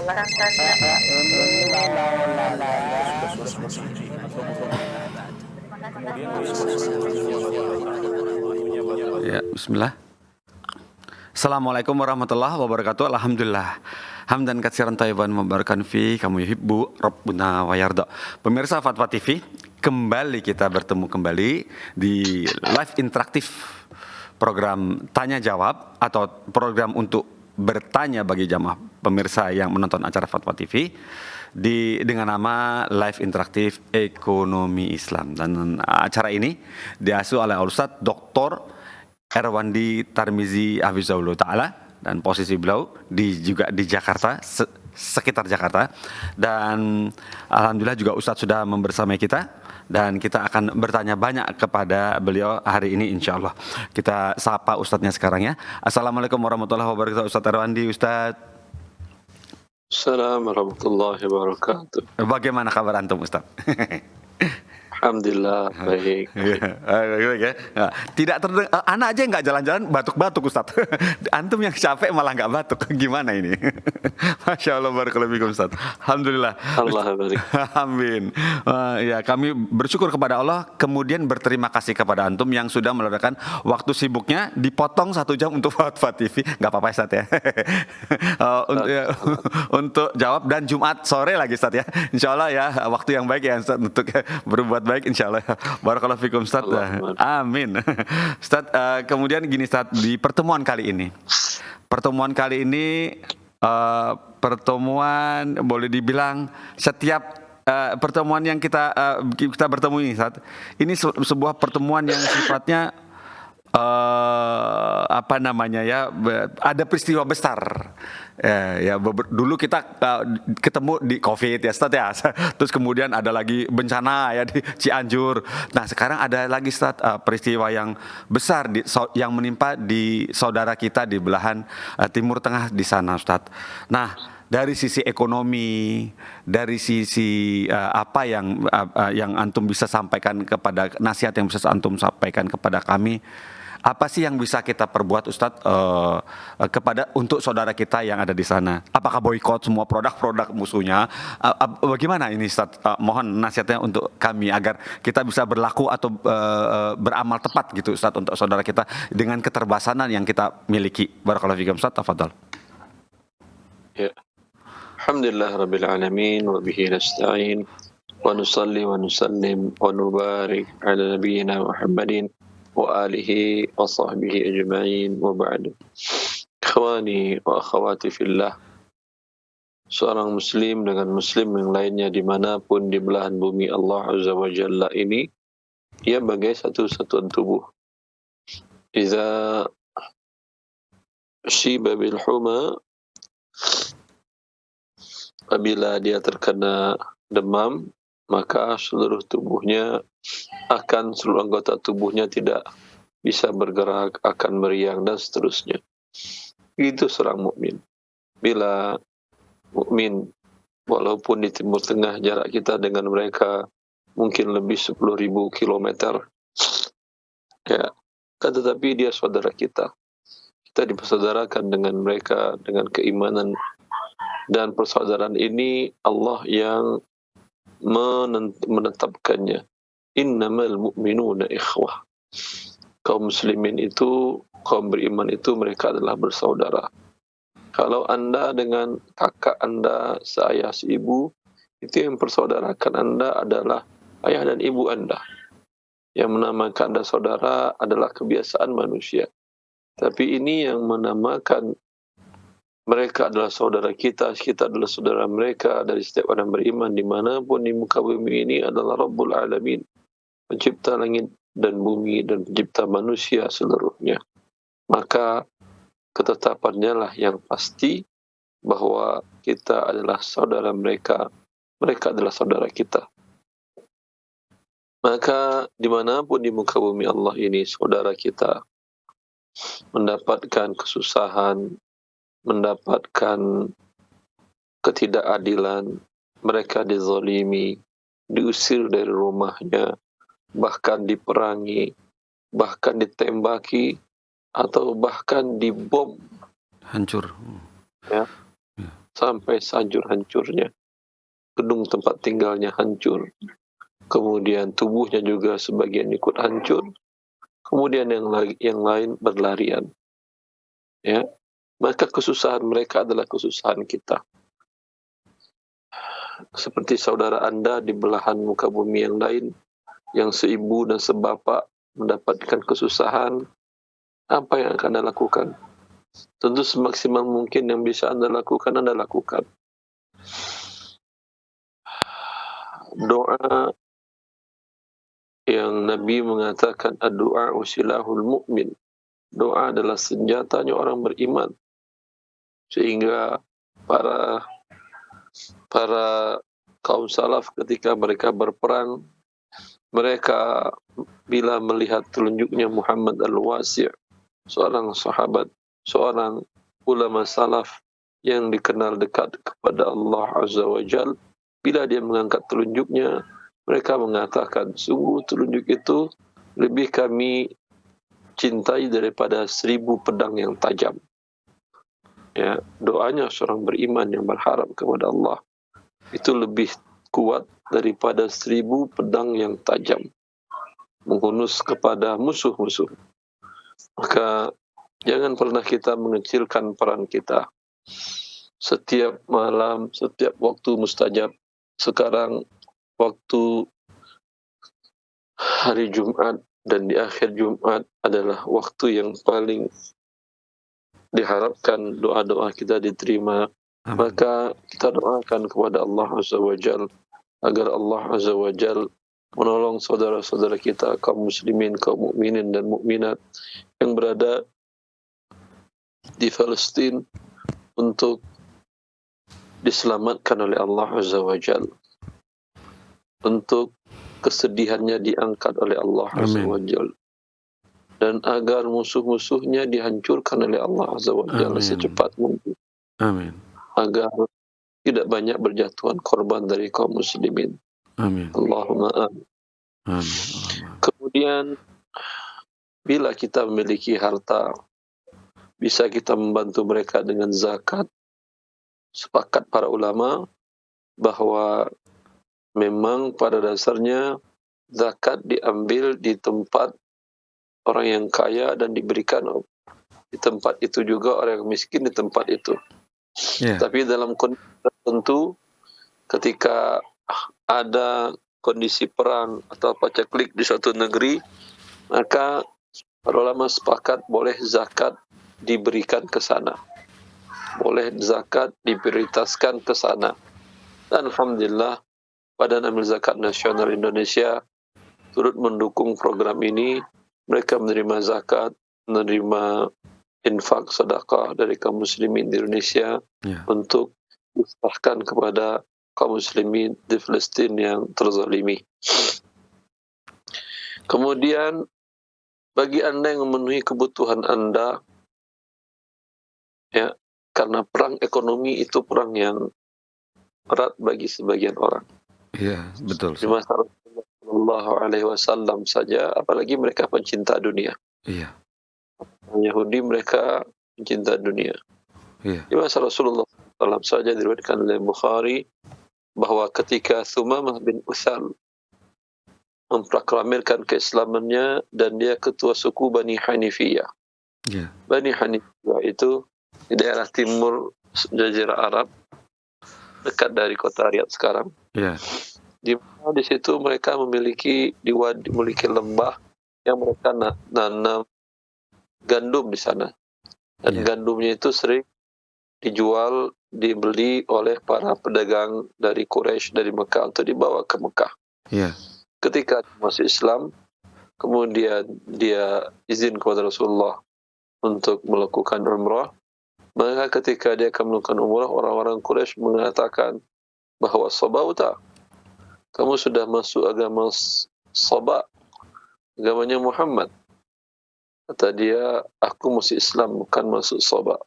Ya, bismillah. Assalamualaikum warahmatullahi wabarakatuh. Alhamdulillah. Hamdan katsiran thayyiban mubarakan fi kamu yuhibbu rabbuna wa yarda. Pemirsa Fatwa TV, kembali kita bertemu kembali di live interaktif program tanya jawab atau program untuk bertanya bagi jamaah pemirsa yang menonton acara Fatwa TV dengan nama Live Interaktif Ekonomi Islam. Dan acara ini diasuh oleh Ustadz Dr. Erwandi Tarmizi Hafizahullah Ta'ala, dan posisi beliau juga di Jakarta, sekitar Jakarta. Dan alhamdulillah juga Ustadz sudah membersamai kita, dan kita akan bertanya banyak kepada beliau hari ini insyaallah. Kita sapa Ustadznya sekarang ya. Assalamualaikum warahmatullahi wabarakatuh Ustadz Erwandi. Ustadz, Assalamualaikum warahmatullahi wabarakatuh. bagaimana kabar antum Ustadz? Alhamdulillah baik. Tidak terdengar, anak aja nggak jalan-jalan batuk-batuk Ustadz. Antum yang capek malah nggak batuk, gimana ini? Masya Allah, barakallahu fikum Ustadz. Alhamdulillah. Allah barik. Amin. Ya, kami bersyukur kepada Allah, kemudian berterima kasih kepada antum yang sudah meluangkan waktu sibuknya, dipotong 1 jam untuk Fatwa TV. Nggak apa-apa Ustadz ya. Untuk jawab, dan Jumat sore lagi Ustadz ya. Insya Allah ya, waktu yang baik ya Ustadz untuk berbuat baik insyaallah. Barakallahu fikum Ustaz. Amin. Ustaz, kemudian gini Ustaz, di pertemuan kali ini pertemuan boleh dibilang setiap pertemuan yang kita bertemu ini Ustaz, ini sebuah pertemuan yang sifatnya apa namanya ya, ada peristiwa besar ya, dulu kita ketemu di COVID ya Ustaz ya, terus kemudian ada lagi bencana ya di Cianjur. Nah sekarang ada lagi Ustaz peristiwa yang besar yang menimpa di saudara kita di belahan Timur Tengah di sana Ustaz. Nah dari sisi ekonomi, dari sisi apa yang antum bisa sampaikan kepada, nasihat yang bisa antum sampaikan kepada kami, apa sih yang bisa kita perbuat Ustadz untuk saudara kita yang ada di sana? Apakah boikot semua produk-produk musuhnya? Bagaimana ini Ustadz? Mohon nasihatnya untuk kami agar kita bisa berlaku atau beramal tepat gitu Ustadz untuk saudara kita dengan keterbatasan yang kita miliki. Barakallahu fikum Ustadz, tafadhal. Ya. Alhamdulillah rabbil alamin wa bihi nasta'in wa nusalli wa nusallim wa nubarik ala nabiyyina Muhammadin wa alihi wa sahbihi ajma'in wa ba'du. Ikhwani wa akhawati fillah, seorang muslim dengan muslim yang lainnya dimanapun di belahan bumi Allah Azza wa Jalla ini, ia bagai satu satuan tubuh. Iza syiba bil huma, apabila dia terkena demam, maka seluruh anggota tubuhnya tidak bisa bergerak, akan meriang dan seterusnya. Itu seorang mukmin. Bila mukmin, walaupun di Timur Tengah jarak kita dengan mereka mungkin lebih 10.000 kilometer, ya, tetapi dia saudara kita. Kita dipersaudarakan dengan mereka dengan keimanan, dan persaudaraan ini Allah yang menetapkannya. Innamal mu'minuna ikhwah. Kaum muslimin itu, kaum beriman itu, mereka adalah bersaudara. Kalau Anda dengan kakak Anda, seayah seibu, itu yang persaudarakan Anda adalah ayah dan ibu Anda. Yang menamakan Anda saudara adalah kebiasaan manusia. Tapi ini yang menamakan mereka adalah saudara kita, kita adalah saudara mereka. Dari setiap orang beriman dimanapun di muka bumi ini adalah Rabbul Alamin, pencipta langit dan bumi dan pencipta manusia seluruhnya. Maka ketetapannya lah yang pasti bahwa kita adalah saudara mereka, mereka adalah saudara kita. Maka dimanapun di muka bumi Allah ini, saudara kita mendapatkan kesusahan, mendapatkan ketidakadilan, mereka dizalimi, diusir dari rumahnya, bahkan diperangi, bahkan ditembaki, atau bahkan dibom. Hancur. Ya. sampai sehancur-hancurnya. Gedung tempat tinggalnya hancur, kemudian tubuhnya juga sebagian ikut hancur, kemudian yang lain berlarian. Ya, maka kesusahan mereka adalah kesusahan kita. Seperti saudara Anda di belahan muka bumi yang lain, yang seibu dan sebapak mendapatkan kesusahan, apa yang akan Anda lakukan? Tentu semaksimal mungkin yang bisa Anda lakukan, Anda lakukan. Doa yang Nabi mengatakan, ad-du'a usilahul mu'min. Doa adalah senjatanya orang beriman. Sehingga para kaum salaf ketika mereka berperang, mereka bila melihat telunjuknya Muhammad al-Wasi', seorang sahabat, seorang ulama salaf yang dikenal dekat kepada Allah Azza wa Jal, bila dia mengangkat telunjuknya, mereka mengatakan, sungguh telunjuk itu lebih kami cintai daripada 1000 pedang yang tajam. Ya, doanya seorang beriman yang berharap kepada Allah itu lebih kuat daripada 1000 pedang yang tajam menghunus kepada musuh-musuh. Maka jangan pernah kita mengecilkan peran kita. Setiap malam, setiap waktu mustajab. Sekarang waktu hari Jumat dan di akhir Jumat adalah waktu yang paling diharapkan doa-doa kita diterima. Amin. Maka kita doakan kepada Allah Azza wa Jal agar Allah Azza wa Jal menolong saudara-saudara kita kaum muslimin, kaum mukminin dan mukminat yang berada di Palestina untuk diselamatkan oleh Allah Azza wa Jal, untuk kesedihannya diangkat oleh Allah Azza wa Jal, dan agar musuh-musuhnya dihancurkan oleh Allah Azza wa Jal secepat mungkin. Amin. Agar tidak banyak berjatuhan korban dari kaum muslimin. Amin. Allahumma amin. Amin. Kemudian bila kita memiliki harta, bisa kita membantu mereka dengan zakat. Sepakat para ulama bahwa memang pada dasarnya zakat diambil di tempat orang yang kaya dan diberikan di tempat itu juga orang yang miskin di tempat itu. Tapi dalam kondisi tertentu, ketika ada kondisi perang atau pacaklik di suatu negeri, maka para ulama sepakat boleh zakat diberikan ke sana. Boleh zakat diprioritaskan ke sana. Dan alhamdulillah, Badan Amil Zakat Nasional Indonesia turut mendukung program ini. Mereka menerima zakat, menerima infak sedekah dari kaum muslimin di Indonesia untuk diserahkan kepada kaum muslimin di Palestina yang terzalimi. Kemudian bagi Anda yang memenuhi kebutuhan Anda, ya, karena perang ekonomi itu perang yang berat bagi sebagian orang. Iya, betul. Di masa Rasulullah Shallallahu Alaihi Wasallam saja, apalagi mereka pencinta dunia. Iya. Yahudi mereka pencinta dunia. Iya. Di masa Rasulullah SAW saja diriwayatkan oleh Bukhari bahwa ketika Thumamah bin Uthal memproklamirkan keislamannya dan dia ketua suku Bani Hanifiyah. Iya. Bani Hanifiyah itu di daerah timur Jazirah Arab, dekat dari kota Riyadh sekarang. Iya. Di situ mereka memiliki lembah yang mereka nanam gandum di sana. Dan gandumnya itu sering dibeli oleh para pedagang dari Quraisy, dari Mekah untuk dibawa ke Mekah. Iya. Ketika masuk Islam, kemudian dia izin kepada Rasulullah untuk melakukan umrah. Maka ketika dia akan melakukan umrah, orang-orang Quraisy mengatakan bahwa sabauta, kamu sudah masuk agama Saba, agamanya Muhammad. Kata dia, aku masih Islam, bukan masuk Saba.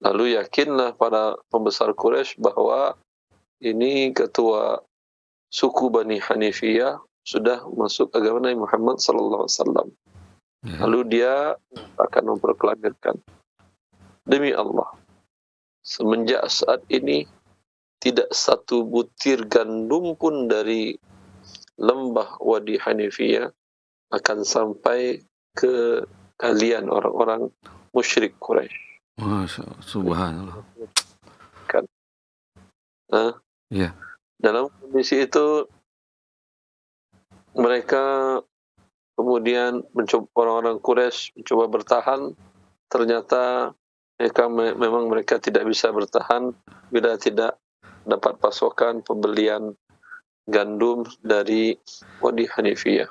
Lalu yakinlah para pembesar Quraisy bahwa ini ketua suku Bani Hanifiyah sudah masuk agama Nabi Muhammad sallallahu alaihi wasallam. Lalu dia akan memproklamirkan, demi Allah, semenjak saat ini tidak satu butir gandum pun dari lembah Wadi Hanifiyah akan sampai ke kalian orang-orang musyrik Quraisy. Masya Allah, subhanallah. Kan? Nah, Iya, dalam kondisi itu mereka kemudian orang-orang Quraisy mencoba bertahan. Ternyata memang mereka tidak bisa bertahan bila tidak dapat pasokan pembelian gandum dari Wadi Hanifiyah.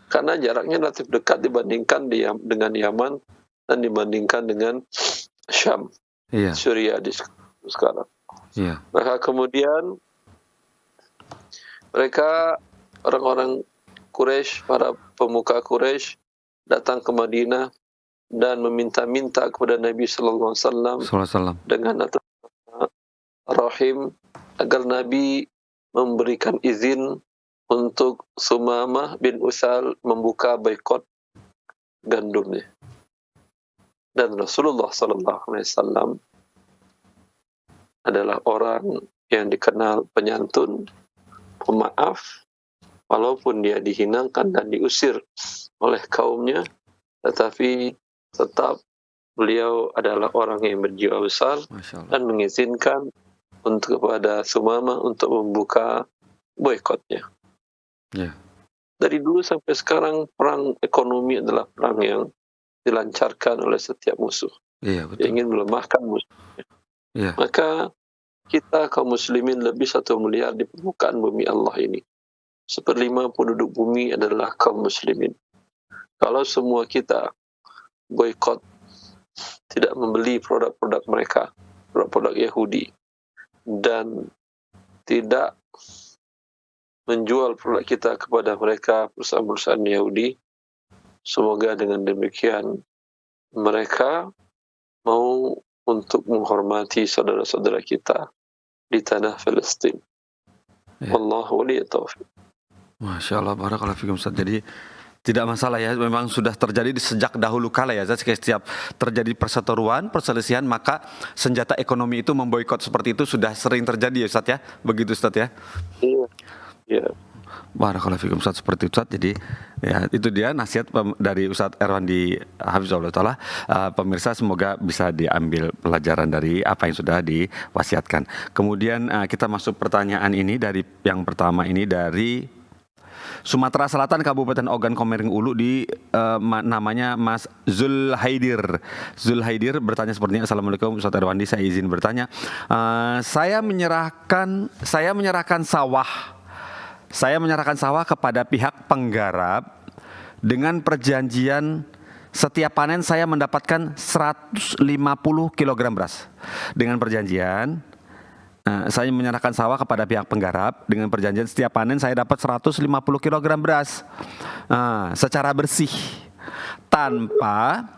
Karena jaraknya relatif dekat dibandingkan dengan Yaman dan dibandingkan dengan Syam, iya, Syria sekarang. iya. Maka kemudian mereka, orang-orang Quraisy, para pemuka Quraisy datang ke Madinah dan meminta-minta kepada Nabi sallallahu alaihi wasallam Salam. dengan atas rahim agar Nabi memberikan izin untuk Sumamah bin Utsal membuka boikot gandumnya. Dan Rasulullah sallallahu alaihi wasallam adalah orang yang dikenal penyantun, pemaaf, walaupun dia dihinakan dan diusir oleh kaumnya, tetapi tetap beliau adalah orang yang berjiwa besar dan mengizinkan untuk kepada Sumamah untuk membuka boikotnya. Ya. Dari dulu sampai sekarang perang ekonomi adalah perang yang dilancarkan oleh setiap musuh. Iya, betul. Yang ingin melemahkan musuhnya. Iya. Maka kita kaum muslimin lebih 1 miliar di permukaan bumi Allah ini. 1/5 penduduk bumi adalah kaum muslimin. Kalau semua kita boikot, tidak membeli produk-produk mereka, produk-produk Yahudi, dan tidak menjual produk kita kepada mereka, perusahaan-perusahaan Yahudi, semoga dengan demikian mereka mau untuk menghormati saudara-saudara kita di tanah Palestin. Ya. Wallahu waliya taufiq. Masya Allah, barakallahu fikum Ustaz. Jadi tidak masalah ya, memang sudah terjadi sejak dahulu kala ya, setiap terjadi perseteruan, perselisihan, maka senjata ekonomi itu memboikot seperti itu sudah sering terjadi ya Ustaz ya, begitu Ustaz ya. Iya. Ya. Barakallahu fikum Ustaz, seperti itu Ustaz. Jadi ya itu dia nasihat dari Ustaz Erwandi Hafizahullah Ta'ala. Pemirsa semoga bisa diambil pelajaran dari apa yang sudah diwasiatkan. Kemudian kita masuk pertanyaan ini dari yang pertama ini dari Sumatera Selatan, Kabupaten Ogan Komering Ulu, namanya Mas Zulhaidir. Zulhaidir bertanya seperti ini. Assalamualaikum Ustaz Erwandi, saya izin bertanya. Saya menyerahkan sawah kepada pihak penggarap dengan perjanjian setiap panen saya mendapatkan 150 kg beras. Dengan perjanjian saya menyerahkan sawah kepada pihak penggarap dengan perjanjian setiap panen saya dapat 150 kg beras secara bersih tanpa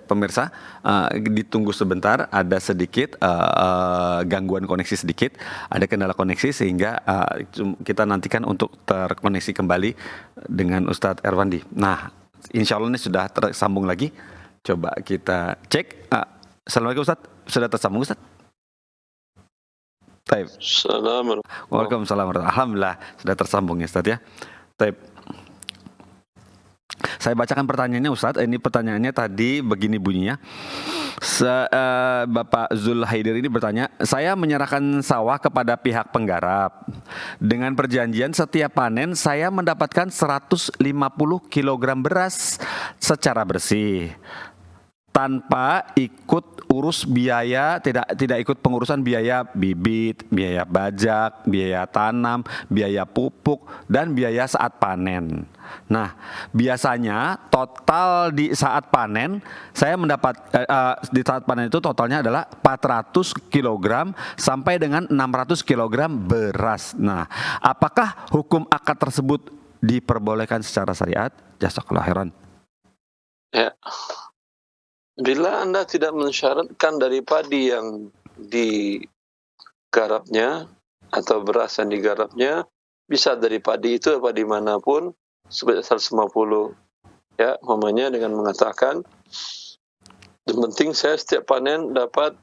pemirsa, ditunggu sebentar, ada sedikit gangguan koneksi sedikit, ada kendala koneksi sehingga kita nantikan untuk terkoneksi kembali dengan Ustadz Erwandi. Nah, insya Allah ini sudah tersambung lagi. Coba kita cek. Assalamualaikum Ustaz, sudah tersambung Ustaz? Taib. Assalamualaikum. Waalaikumsalam. Alhamdulillah sudah tersambung ya Ustaz ya. Taib. Saya bacakan pertanyaannya Ustaz. Ini pertanyaannya tadi begini bunyinya. Bapak Zulhaidir ini bertanya, saya menyerahkan sawah kepada pihak penggarap dengan perjanjian setiap panen saya mendapatkan 150 kg beras secara bersih tanpa ikut urus biaya, tidak ikut pengurusan biaya bibit, biaya bajak, biaya tanam, biaya pupuk, dan biaya saat panen. Nah, biasanya total di saat panen saya mendapat di saat panen itu totalnya adalah 400 kg sampai dengan 600 kg beras. Nah, apakah hukum akad tersebut diperbolehkan secara syariat? Jazakallahu khairan. Ya. Bila Anda tidak mensyaratkan dari padi yang digarapnya atau beras yang digarapnya, bisa dari padi itu padi manapun sebesar 150, ya, umpamanya dengan mengatakan Yang penting saya setiap panen dapat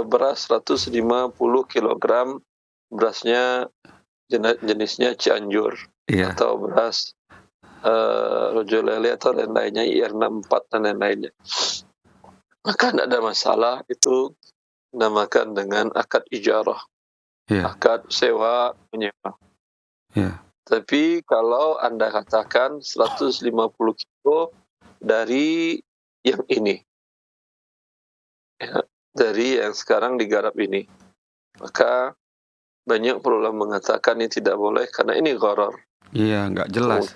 beras 150 kilogram, berasnya jenisnya Cianjur Iya. atau beras Rojo Lele atau lain-lainnya, IR64 dan lain-lainnya. Maka tidak ada masalah, itu namakan dengan akad ijarah, Iya. akad sewa menyewa. Iya. Tapi kalau Anda katakan 150 kilo dari yang ini, ya, dari yang sekarang digarap ini, maka banyak ulama mengatakan ini tidak boleh karena ini gharar. Iya, nggak jelas.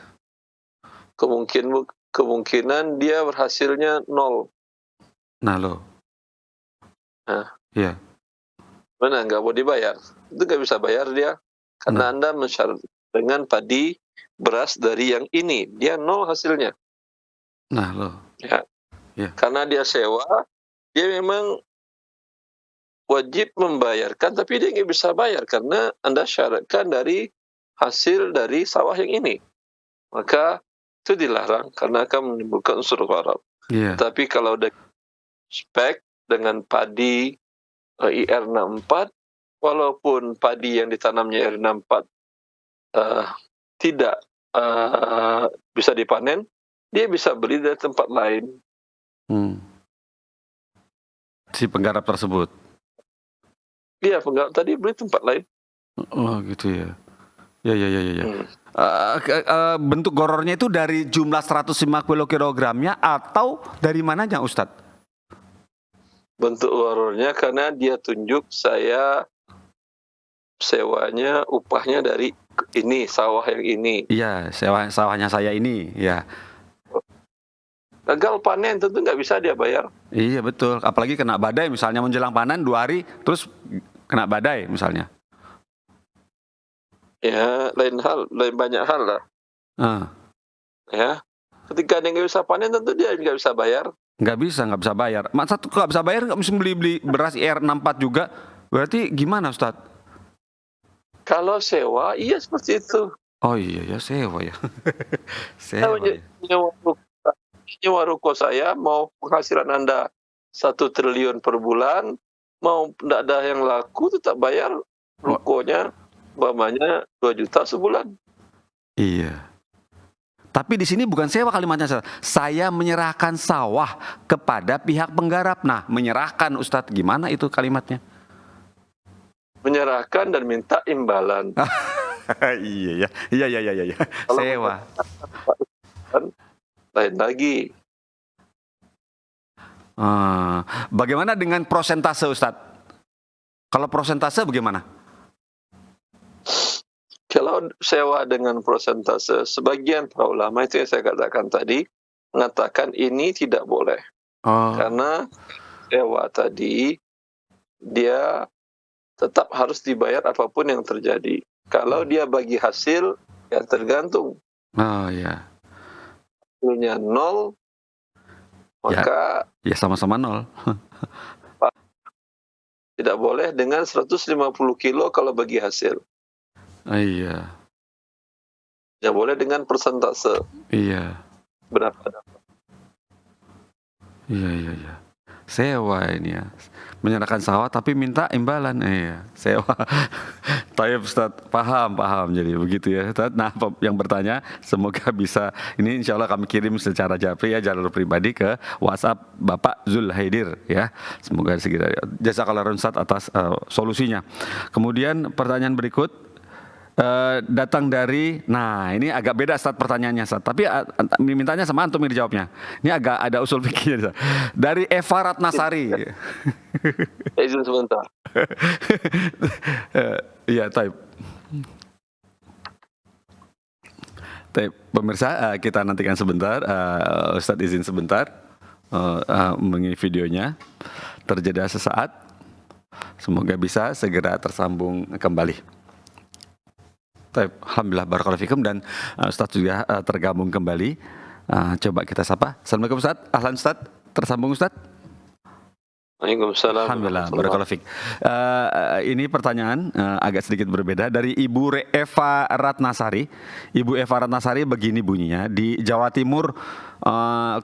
Kemungkinan dia berhasilnya 0. Nah lo. Nah, Iya. mana nggak mau dibayar? Itu nggak bisa bayar dia, karena Anda mensyarat dengan padi beras dari yang ini, dia 0 hasilnya. Nah lo. Ya. Ya. Karena dia sewa, dia memang wajib membayarkan, tapi dia nggak bisa bayar karena Anda syaratkan dari hasil dari sawah yang ini. Maka itu dilarang karena akan menimbulkan unsur gharar. Iya. Tapi kalau ada spek dengan padi IR64, walaupun padi yang ditanamnya IR64 tidak bisa dipanen, dia bisa beli dari tempat lain. Si penggarap tersebut. Iya, penggarap tadi beli tempat lain. Oh gitu ya. Ya. Bentuk gorornya itu dari jumlah 150 kilogramnya atau dari mananya Ustadz? Bentuk gorornya karena dia tunjuk saya sewanya, upahnya dari ini, sawah yang ini. Iya, sawahnya saya ini, ya. Gagal panen tentu nggak bisa dia bayar. Iya betul, apalagi kena badai misalnya menjelang panen 2 hari, terus kena badai misalnya. Ya, lain banyak hal lah. Ya, ketika dia nggak bisa panen tentu dia nggak bisa bayar. Nggak bisa bayar. Masa tuh nggak bisa bayar, nggak bisa beli beras IR64 juga. Berarti gimana Ustadz? Kalau sewa, iya seperti itu. Oh iya ya, sewa ya. Sewa ya. Nyewa ruko saya, mau penghasilan Anda 1 triliun per bulan, mau tidak ada yang laku tetap bayar rukonya, umpamanya 2 juta sebulan. Iya. Tapi di sini bukan sewa kalimatnya. Saya menyerahkan sawah kepada pihak penggarap. Nah, menyerahkan Ustadz, gimana itu kalimatnya? Menyerahkan dan minta imbalan. Iya. Sewa. Lain lagi. Bagaimana dengan prosentase Ustadz? Kalau prosentase bagaimana? Kalau sewa dengan prosentase, sebagian para ulama itu yang saya katakan tadi, mengatakan ini tidak boleh. Karena sewa tadi, dia tetap harus dibayar apapun yang terjadi. Kalau dia bagi hasil, ya tergantung. Oh ya. Hasilnya 0, maka ya sama-sama 0. Tidak boleh dengan 150 kilo kalau bagi hasil. Iya. Tidak boleh dengan persentase. Iya. Berapa dapat? Iya. Sewa ini ya. Menyerahkan sawah tapi minta imbalan. Iya, sewa. Tayyib Ustaz, paham. Jadi begitu ya Ustaz. Nah, yang bertanya semoga bisa, ini insya Allah kami kirim secara japri ya, jalur pribadi ke WhatsApp Bapak Zulhaidir ya. Semoga segera. Jazakallah Ustaz atas solusinya. Kemudian pertanyaan berikut datang dari, nah ini agak beda Ustaz pertanyaannya Ustaz, tapi mintanya sama antum yang dijawabnya. Ini agak ada usul fikihnya Ustaz. Dari Eva Ratnasari. Izin sebentar. Iya, Taib. Pemirsa, kita nantikan sebentar. Ustadz izin sebentar mengisi videonya. Terjeda sesaat. Semoga bisa segera tersambung kembali. Alhamdulillah barakallahu fikum, dan Ustadz juga tergabung kembali. Coba kita sapa. Assalamualaikum Ustadz. Ahlan Ustadz. Tersambung Ustadz. Waalaikumsalam Alhamdulillah, warahmatullah. barakallahu fiik. Ini pertanyaan agak sedikit berbeda dari Ibu Eva Ratnasari. Ibu Eva Ratnasari begini bunyinya di Jawa Timur,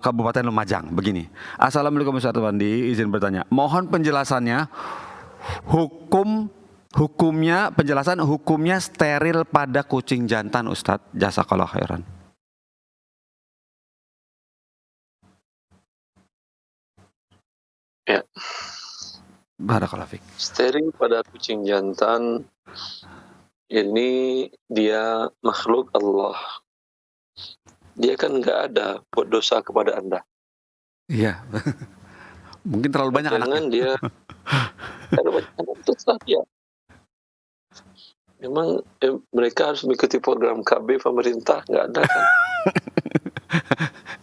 Kabupaten Lumajang. Begini. Assalamualaikum Ustaz Wandi, izin bertanya. Mohon penjelasannya penjelasan hukumnya steril pada kucing jantan Ustadz. Jazakallah khairan. Ya, Barakallahu fiik. steril pada kucing jantan ini dia makhluk Allah. Dia kan nggak ada buat dosa kepada Anda. Iya. Mungkin terlalu banyak anaknya. Jangan dia terlalu banyak anak itu salah dia. Memang mereka harus mengikuti program KB pemerintah, nggak ada kan?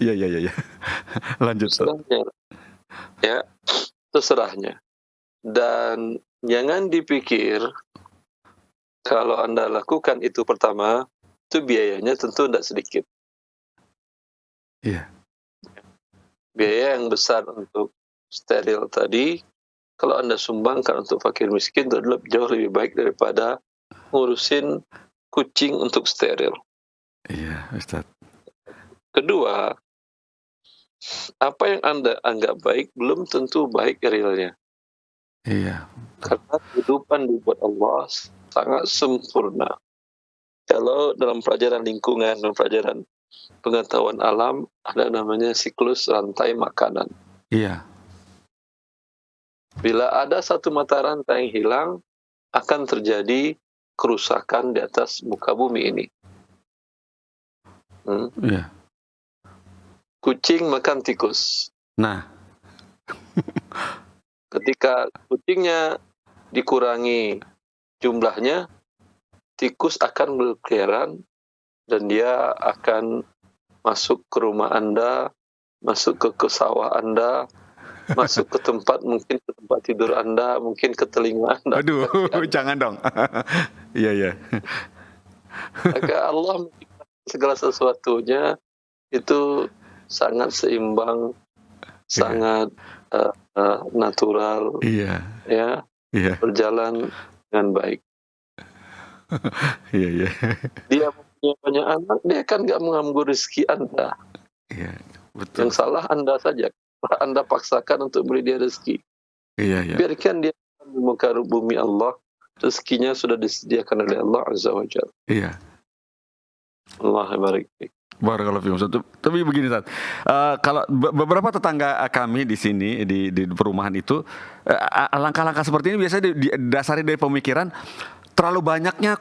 Iya. Lanjut. Terserahnya, ya, terserahnya. Dan jangan dipikir kalau Anda lakukan itu pertama, itu biayanya tentu tidak sedikit. Iya. Biaya yang besar untuk steril tadi, kalau Anda sumbangkan untuk fakir miskin, itu adalah jauh lebih baik daripada ngurusin kucing untuk steril. Iya, Ustaz. Kedua, apa yang Anda anggap baik belum tentu baik realnya. Iya. Karena kehidupan dibuat Allah sangat sempurna. Kalau dalam pelajaran lingkungan dan pelajaran pengetahuan alam ada namanya siklus rantai makanan. Iya. Bila ada satu mata rantai yang hilang, akan terjadi kerusakan di atas muka bumi ini. Iya. Kucing makan tikus. Nah. Ketika kucingnya dikurangi jumlahnya, tikus akan berkeliaran dan dia akan masuk ke rumah Anda, masuk ke sawah Anda, masuk ke tempat, mungkin ke tempat tidur Anda, mungkin ke telinga Anda. Aduh, jangan dong. Iya. Maka Allah menciptakan segala sesuatunya itu sangat seimbang, sangat natural, Iya. berjalan dengan baik. Iya. Dia punya banyak anak, dia kan nggak mengambil rezeki Anda. Iya, betul. Yang salah Anda saja. Anda paksakan untuk beri dia rezeki. Iya. Biarkan dia di muka bumi Allah, rezekinya sudah disediakan oleh Allah Azza wa Jalla. Iya. Allah barik. Barakallahu fiikum Ustaz. Tapi begini Ustaz, kalau beberapa tetangga kami di sini di perumahan itu, langkah-langkah seperti ini biasanya didasari dari pemikiran terlalu banyaknya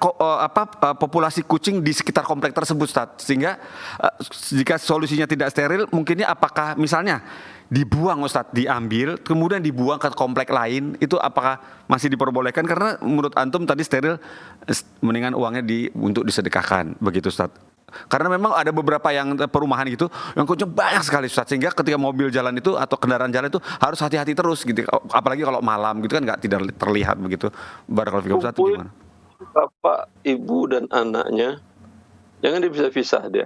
populasi kucing di sekitar komplek tersebut Ustaz. Sehingga jika solusinya tidak steril, mungkinnya apakah misalnya dibuang Ustaz, diambil kemudian dibuang ke komplek lain, itu apakah masih diperbolehkan? Karena menurut antum tadi steril, mendingan uangnya untuk disedekahkan, begitu Ustaz. Karena memang ada beberapa yang perumahan gitu yang kucing banyak sekali Ustaz, sehingga ketika mobil jalan itu atau kendaraan jalan itu harus hati-hati terus gitu, apalagi kalau malam gitu kan tidak terlihat begitu. Barakallahu fiikum Ustaz, gimana? Bapak, ibu dan anaknya jangan dipisah-pisah dia.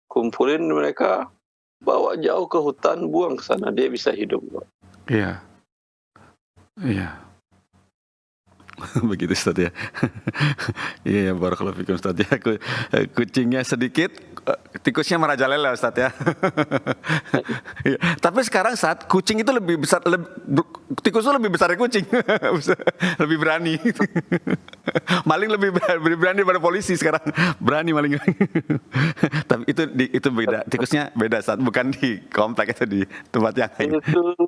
Kumpulin mereka, bawa jauh ke hutan, buang ke sana, dia bisa hidup. Iya. Begitu Ustaz ya. Iya, barakallahu fiikum Ustaz ya. Kucingnya sedikit, tikusnya merajalela Ustaz ya. Tapi sekarang saat kucing itu lebih besar, tikus itu lebih besar dari kucing. Lebih berani. Maling lebih berani daripada polisi sekarang. Berani maling. Tapi itu beda. Tikusnya beda Ustaz, bukan di komplek, itu di tempat yang lain. Itu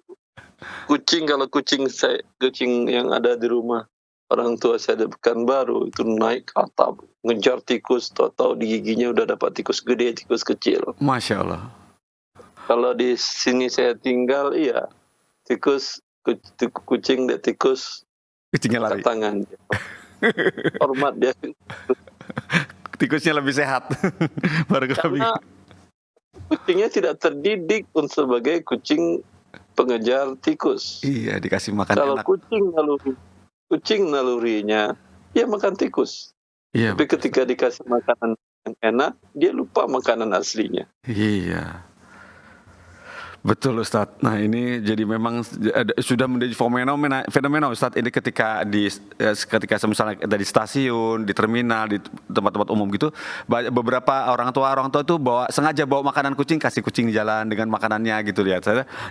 kucing, kalau kucing yang ada di rumah orang tua saya di Pekanbaru itu naik ke atap ngejar tikus, tahu-tahu di giginya udah dapat tikus gede, tikus kecil. Masya Allah. Kalau di sini saya tinggal, iya, kucing dan tikus, kucingnya lari tangan, hormat dia. Tikusnya lebih sehat. Karena kucingnya tidak terdidik untuk sebagai kucing pengejar tikus. Iya, dikasih makan kalau enak. Kucing nalurinya dia makan tikus. Iya. Tapi ketika dikasih makanan yang enak, dia lupa makanan aslinya. Iya. Betul Ustadz. Nah ini jadi memang sudah menjadi fenomena Ustadz ini ketika misalnya di stasiun, di terminal, di tempat-tempat umum gitu, beberapa orang tua itu sengaja bawa makanan kucing, kasih kucing di jalan dengan makanannya gitu ya.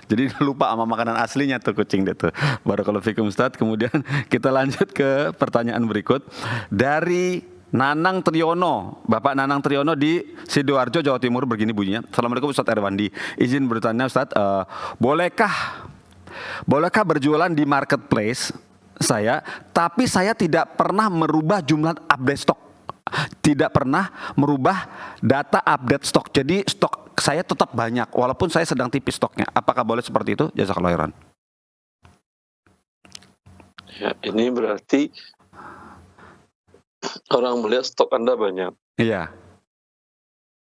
Jadi lupa sama makanan aslinya tuh kucing deh tuh. Barakallahu fikum Ustadz. Kemudian kita lanjut ke pertanyaan berikut dari Nanang Triyono, Bapak Nanang Triyono di Sidoarjo, Jawa Timur, begini bunyinya. Assalamualaikum Ustadz Erwandi. Izin bertanya Ustadz, bolehkah berjualan di marketplace saya, tapi saya tidak pernah merubah jumlah update stok, tidak pernah merubah data update stok. Jadi stok saya tetap banyak, walaupun saya sedang tipis stoknya. Apakah boleh seperti itu? Jazakallahu khairan. Ya, ini berarti orang melihat stok Anda banyak. Iya.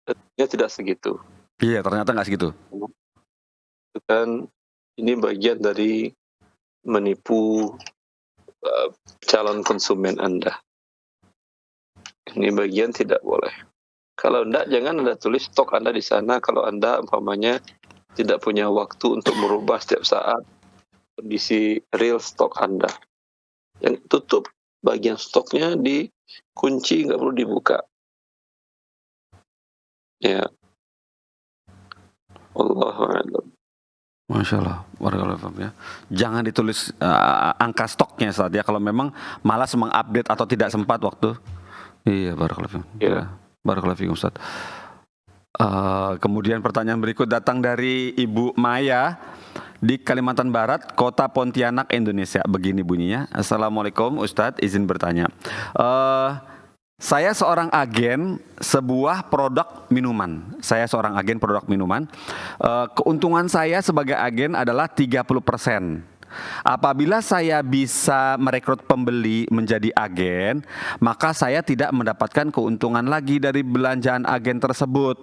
Ternyata tidak segitu. Iya, ternyata nggak segitu. Kan ini bagian dari menipu calon konsumen Anda. Ini bagian tidak boleh. Kalau enggak, jangan Anda tulis stok Anda di sana kalau Anda umpamanya tidak punya waktu untuk merubah setiap saat kondisi real stok Anda. Yang tutup bagian stoknya dikunci, nggak perlu dibuka. Ya. Allahu a'lam. Masya Allah, ya. Jangan ditulis angka stoknya saat ya kalau memang malas mengupdate atau tidak sempat waktu. Iya, barakallahu fikum. Ya. Barakallahu fikum Ustaz. Kemudian pertanyaan berikut datang dari Ibu Maya di Kalimantan Barat, Kota Pontianak, Indonesia. Begini bunyinya. Assalamualaikum Ustadz, izin bertanya. Saya seorang agen sebuah produk minuman. Keuntungan saya sebagai agen adalah 30%. Apabila saya bisa merekrut pembeli menjadi agen, maka saya tidak mendapatkan keuntungan lagi dari belanjaan agen tersebut.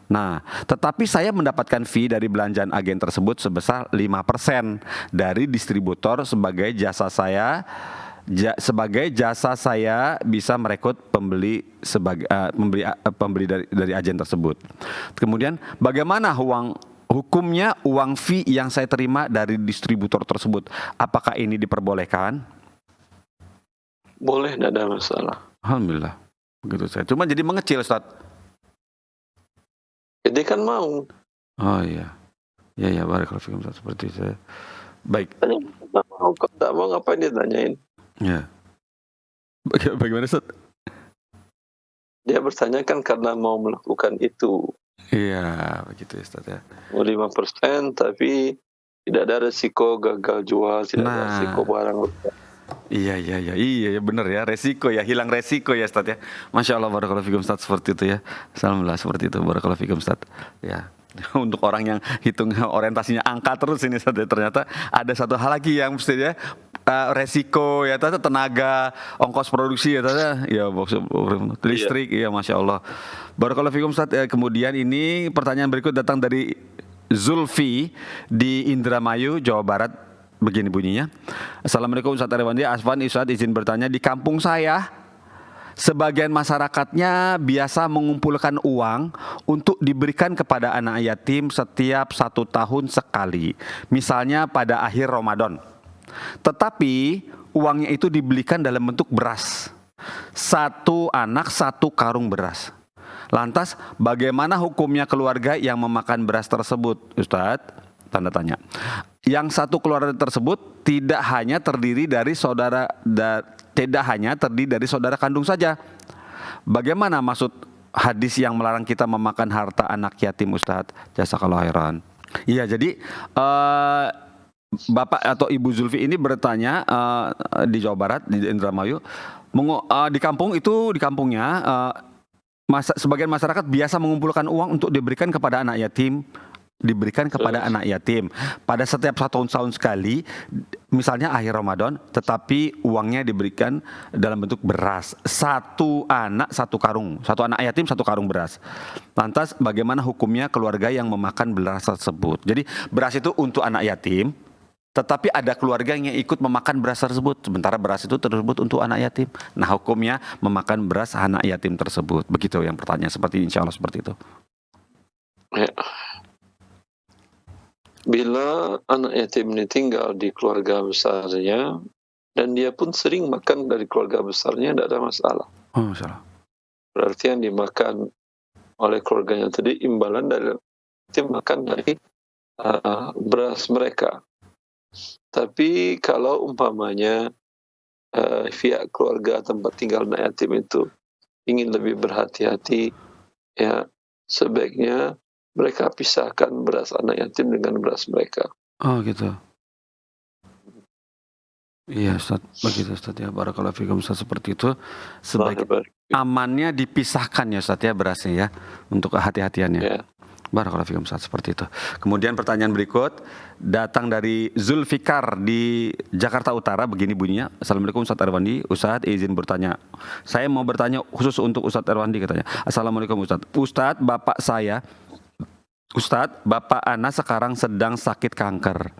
Nah, tetapi saya mendapatkan fee dari belanjaan agen tersebut sebesar 5% dari distributor sebagai jasa saya bisa merekrut pembeli dari agen tersebut. Kemudian bagaimana hukumnya uang fee yang saya terima dari distributor tersebut? Apakah ini diperbolehkan? Boleh, tidak ada masalah. Alhamdulillah. Begitu saya. Cuma jadi mengecil, Ustaz. Jadi kan mau. Oh iya. Ya, barakallahu fikum Ustaz, seperti saya. Baik. Tidak mau ngapain dia tanyain? Ya. Bagaimana Ustaz? Dia bertanya kan karena mau melakukan itu. Iya, begitu Ustaz ya. 5% tapi tidak ada resiko gagal jual, tidak ada resiko barang rusak. Iya benar ya, resiko ya, hilang resiko ya Ustaz ya. Masya Allah, barakallahu fikum Ustaz, seperti itu ya. Alhamdulillah seperti itu, barakallahu fikum Ustaz. Ya. Untuk orang yang hitung orientasinya angka terus ini Ustaz ya, ternyata ada satu hal lagi yang mestinya resiko ya, tenaga, ongkos produksi ya, listrik ya, Masya Allah. Barakallahu fikum Ustaz. Kemudian ini pertanyaan berikut datang dari Zulfi di Indramayu, Jawa Barat. Begini bunyinya. Assalamualaikum Ustaz Erwandi. Asfan Ustaz, izin bertanya, di kampung saya sebagian masyarakatnya biasa mengumpulkan uang untuk diberikan kepada anak yatim setiap 1 tahun sekali. Misalnya pada akhir Ramadan. Tetapi uangnya itu dibelikan dalam bentuk beras. 1 anak 1 karung beras. Lantas bagaimana hukumnya keluarga yang memakan beras tersebut, Ustadz? Tanda tanya. Yang 1 keluarga tersebut tidak hanya terdiri dari saudara kandung saja. Bagaimana maksud hadis yang melarang kita memakan harta anak yatim, Ustadz? Jazakallahu khairan. Iya, jadi Bapak atau Ibu Zulfi ini bertanya di Jawa Barat, di Indramayu, di kampungnya sebagian masyarakat biasa mengumpulkan uang untuk diberikan kepada anak yatim. Anak yatim pada setiap 1 tahun sekali, misalnya akhir Ramadan, tetapi uangnya diberikan dalam bentuk beras. 1 anak 1 karung, 1 anak yatim 1 karung beras. Lantas bagaimana hukumnya keluarga yang memakan beras tersebut? Jadi beras itu untuk anak yatim, tetapi ada keluarga yang ikut memakan beras tersebut, sementara beras itu tersebut untuk anak yatim. Nah, hukumnya memakan beras anak yatim tersebut. Begitu yang pertanyaan, seperti insya Allah seperti itu. Ya. Bila anak yatim ini tinggal di keluarga besarnya, dan dia pun sering makan dari keluarga besarnya, tidak ada masalah. Oh, masalah. Berarti yang dimakan oleh keluarganya tadi imbalan dari yatim makan dari beras mereka. Tapi kalau umpamanya pihak keluarga tempat tinggal anak yatim itu ingin lebih berhati-hati, ya sebaiknya mereka pisahkan beras anak yatim dengan beras mereka. Oh, gitu. Iya, Ustaz. Begitu, Ustaz, ya. Barakallahu fikum, Ustaz. Seperti itu. Amannya dipisahkan ya, Ustaz, ya, berasnya ya. Untuk kehati-hatiannya. Ya. Barakallahu fikum, Ustaz. Seperti itu. Kemudian pertanyaan berikut datang dari Zulfikar di Jakarta Utara. Begini bunyinya. Assalamualaikum Ustaz Erwandi. Ustaz izin bertanya. Saya mau bertanya khusus untuk Ustaz Erwandi katanya. Assalamualaikum Ustaz. Ustaz, bapak saya, Ustaz, bapak Ana sekarang sedang sakit kanker.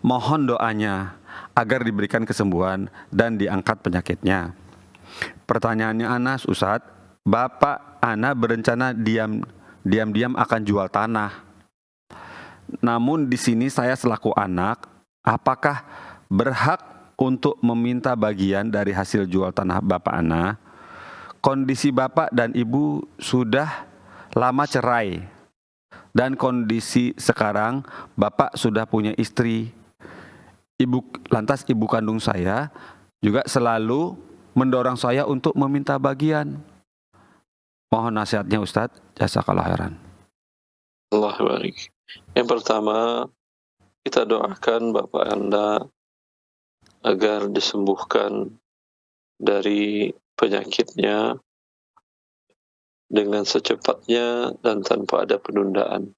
Mohon doanya agar diberikan kesembuhan dan diangkat penyakitnya. Pertanyaannya Anas, Ustadz, Bapak Ana berencana diam-diam akan jual tanah. Namun di sini saya selaku anak, apakah berhak untuk meminta bagian dari hasil jual tanah Bapak Ana? Kondisi Bapak dan Ibu sudah lama cerai. Dan kondisi sekarang Bapak sudah punya istri. Lantas ibu kandung saya juga selalu mendorong saya untuk meminta bagian. Mohon nasihatnya Ustadz. Jazakallah khairan. Allah barik. Yang pertama, kita doakan Bapak Anda agar disembuhkan dari penyakitnya dengan secepatnya dan tanpa ada penundaan.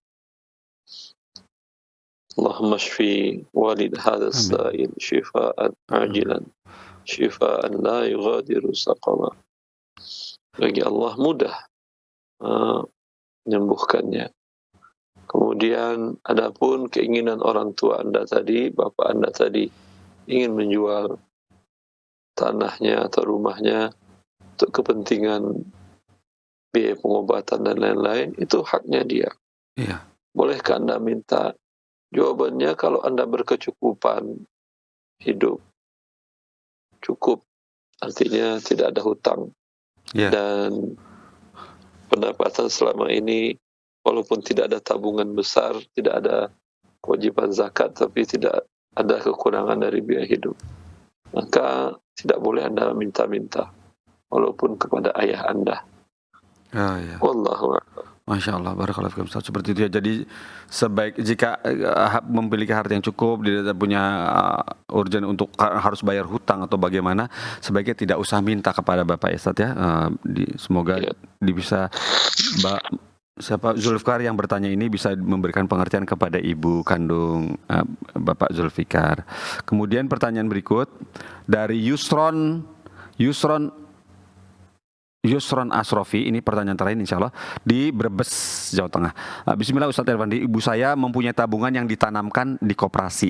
Allahumma shfi walid hadha as-sa'il shifaan ajilan shifaan la yughadiru saqama. Bagi Allah mudah menyembuhkannya. Kemudian adapun keinginan orang tua Anda tadi, bapak Anda tadi ingin menjual tanahnya atau rumahnya untuk kepentingan biaya pengobatan dan lain-lain, itu haknya dia. Iya. Bolehkah Anda minta? Jawabannya, kalau Anda berkecukupan hidup, cukup, artinya tidak ada hutang. Yeah. Dan pendapatan selama ini, walaupun tidak ada tabungan besar, tidak ada kewajiban zakat, tapi tidak ada kekurangan dari biaya hidup, maka tidak boleh Anda minta-minta, walaupun kepada ayah Anda. Oh, iya. Wallahu a'lam. Masya Allah, barakallahu fikum Ustaz. Seperti itu ya. Jadi sebaik jika memiliki harta yang cukup, tidak punya urgen untuk harus bayar hutang atau bagaimana, sebaiknya tidak usah minta kepada Bapak Ustaz ya. Semoga bisa siapa Zulfikar yang bertanya ini bisa memberikan pengertian kepada ibu kandung Bapak Zulfikar. Kemudian pertanyaan berikut dari Yusron Asrofi, ini pertanyaan terakhir insya Allah, di Brebes, Jawa Tengah. Bismillah Ustadz Erwandi, ibu saya mempunyai tabungan yang ditanamkan di koperasi.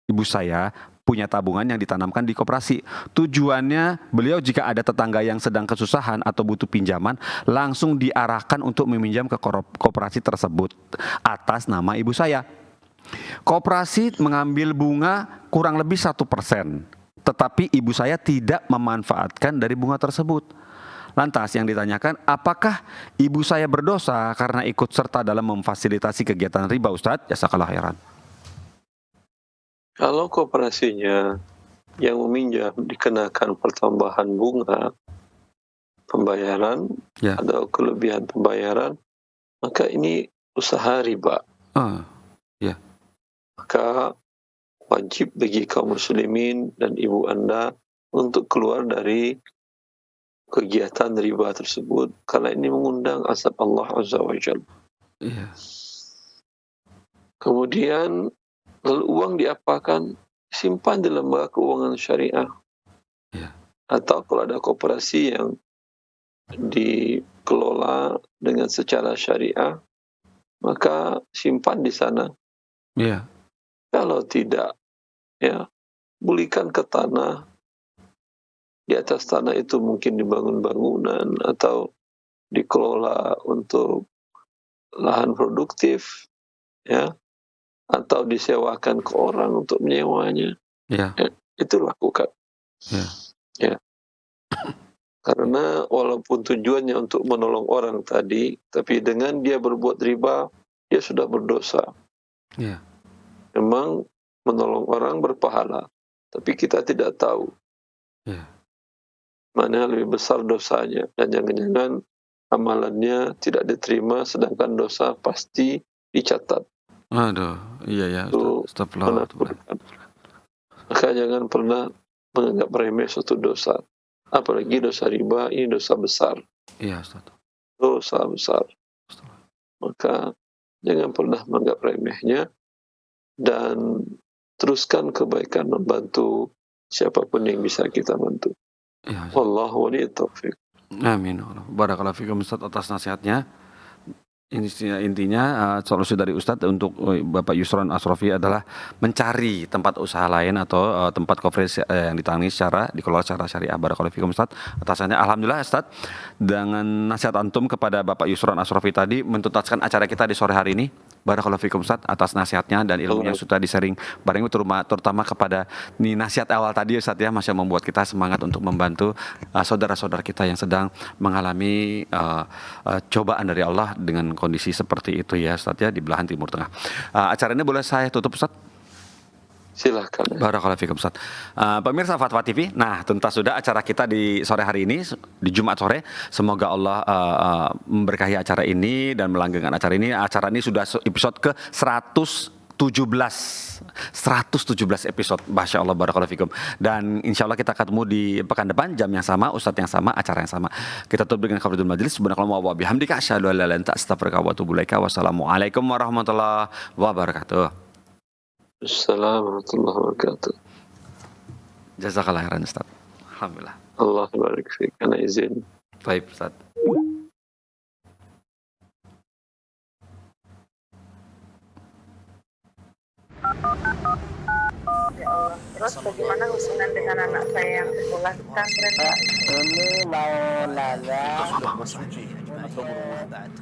Ibu saya punya tabungan yang ditanamkan di koperasi. Tujuannya beliau jika ada tetangga yang sedang kesusahan atau butuh pinjaman, langsung diarahkan untuk meminjam ke koperasi tersebut atas nama ibu saya. Koperasi mengambil bunga kurang lebih 1%, tetapi ibu saya tidak memanfaatkan dari bunga tersebut. Lantas yang ditanyakan, apakah ibu saya berdosa karena ikut serta dalam memfasilitasi kegiatan riba, Ustadz? Jazakallah khairan. Kalau koperasinya yang meminjam dikenakan pertambahan bunga pembayaran atau kelebihan pembayaran, maka ini usaha riba. Maka wajib bagi kaum muslimin dan ibu Anda untuk keluar dari kegiatan riba tersebut, karena ini mengundang azab Allah Azza wa Jalla. Kemudian lalu uang diapakan? Simpan di lembaga keuangan syariah. Atau kalau ada koperasi yang dikelola dengan secara syariah, maka simpan di sana. Kalau tidak, ya belikan ke tanah. Di atas tanah itu mungkin dibangun bangunan atau dikelola untuk lahan produktif, ya. atau disewakan ke orang untuk menyewanya, Ya, itu lakukan. ya, Ya. Karena walaupun tujuannya untuk menolong orang tadi, tapi dengan dia berbuat riba, dia sudah berdosa. ya, Memang menolong orang berpahala, tapi kita tidak tahu ya. mana yang lebih besar dosanya, dan jangan-jangan amalannya tidak diterima sedangkan dosa pasti dicatat. Aduh, iya ya, Itu Ustaz. Astagfirullah. menakutkan. Maka jangan pernah menganggap remeh suatu dosa. Apalagi dosa riba, ini dosa besar. Iya, Ustaz. Dosa besar. Maka jangan pernah menganggap remehnya, dan teruskan kebaikan membantu siapapun yang bisa kita bantu. Iya, Ustaz. Wallahu waliyut taufiq. Amin. Barakallahu fikum Ustaz atas nasihatnya. Intinya solusi dari Ustadz untuk Bapak Yusron Asrofi adalah mencari tempat usaha lain atau tempat coverage yang ditangani dikelola secara syariah. Barakallahu fikum Ustadz. Atasannya alhamdulillah Ustadz, dengan nasihat antum kepada Bapak Yusron Asrofi tadi mentuntaskan acara kita di sore hari ini. Barakallahu fikum Ustadz atas nasihatnya dan ilmu yang sudah di-sharing bareng, terutama kepada nasihat awal tadi Ustadz ya, masih membuat kita semangat untuk membantu saudara-saudara kita yang sedang mengalami cobaan dari Allah dengan kondisi seperti itu ya Ustadz ya, di belahan Timur Tengah. Acara ini boleh saya tutup Ustadz? Silahkan. Barakallahu fikum Ustaz. Pemirsa Fatwa TV, nah tuntas sudah acara kita di sore hari ini, di Jumat sore. Semoga Allah memberkahi acara ini dan melanggengkan acara ini. Acara ini sudah episode ke 117 episode. Masya Allah, barakallahu fikum. Dan insya Allah kita ketemu di pekan depan, jam yang sama, ustadz yang sama, acara yang sama. Kita tutup dengan kafaratul majelis. Subhanakallahumma wa bihamdika asyhadu an la ilaha illa anta astaghfiruka wa atubu ilaika. Wassalamualaikum warahmatullahi wabarakatuh. Assalamualaikum warahmatullahi wabarakatuh. Jazakallah khairan Ustaz. Alhamdulillah. Allah barik fiik. Ana izin. Baik Ustaz. Ya Allah. Terus bagaimana hubungan dengan anak saya yang sekolah di pesantren? Ini mau nanya suci, hanya berumur بعد